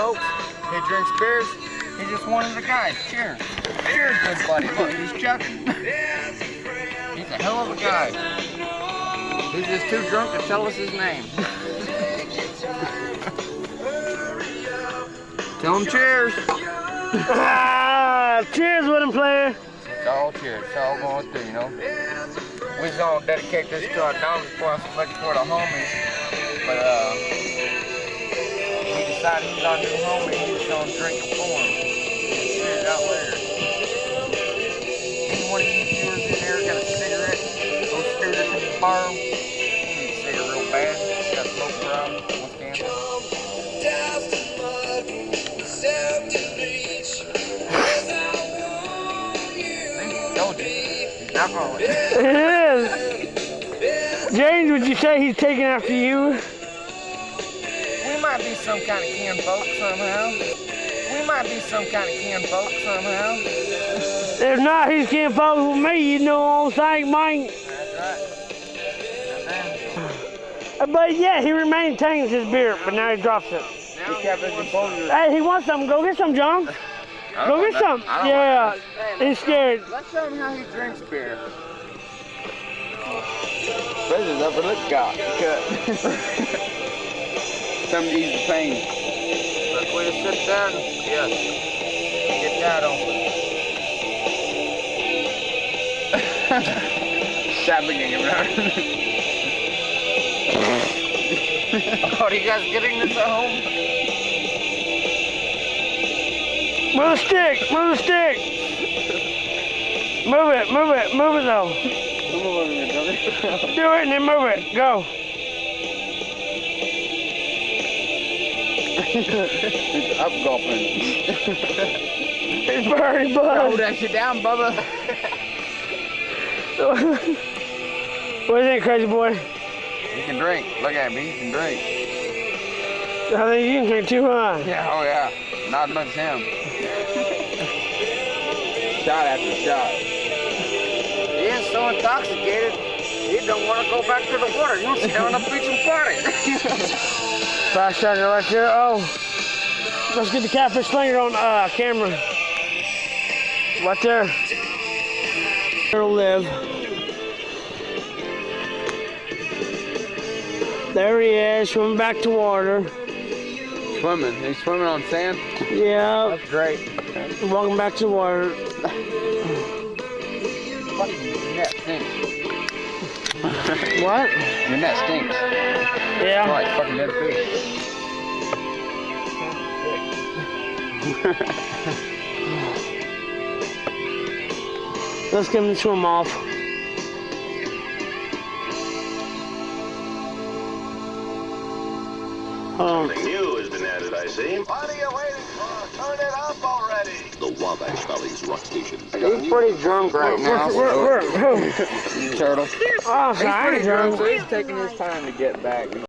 folks. He drinks beers. He's just one of the guys. Cheers. Cheers, good buddy. Look, he's chucking. He's a hell of a guy. He's just too drunk to tell us his name. Tell him cheers. Cheers with him, player. It's all cheers. It's all going through, you know. We're gonna dedicate this to our dogs for us, looking for the homies. But we decided he's our new homie. He's gonna drink it for him. Shit out later. Any one of you viewers in here got a cigarette? Go scooter to the bar. You need a cigarette real bad. Got a smoke problem. What's camping? Told you. He's not wrong. It is. James, would you say he's taking after you? We might be some kind of kinfolk somehow. We might be some kind of kinfolk somehow. If not, he's can't follow with me, you know what I'm saying, man? That's right. But yeah, he maintains his beer, but now he drops it. He kept his composure. Hey, he wants something. Go get some, John. Go get some. Yeah, he's scared. Let's show him how he drinks beer. President's up in the cut. Some ease the pain. Look, will you sit down? Yes. Get that open. Stabbing him around. Oh, are you guys getting this at home? Move the stick. Move the stick. Move it. Move it. Move it though. Do it and then move it. Go. He's up golfing. It's burning blood. Hold that shit down, Bubba. What do you think, crazy boy? You can drink. Look at me. You can drink. I think you can drink too, huh? Yeah, oh yeah. Not as much as him. Shot after shot. He is so intoxicated, he don't want to go back to the water. He wants to stay on the beach and party. Fast shotgun right there. Oh, let's get the catfish slinger on camera. Right there. There'll live. There he is, swimming back to water. Swimming. He's swimming on sand? Yeah. That's great. Walking back to water. Fucking your net stinks. What? Your net stinks. Yeah. Right, fucking dead fish. Let's get him to swim off. Something new has been added, I see. What are you waiting for? Turn it up already. The Wabash Valley's rock station. He's pretty drunk right now. Where? Turtle. Oh, He's sorry, pretty drunk, drunk. so he's taking his time to get back. You know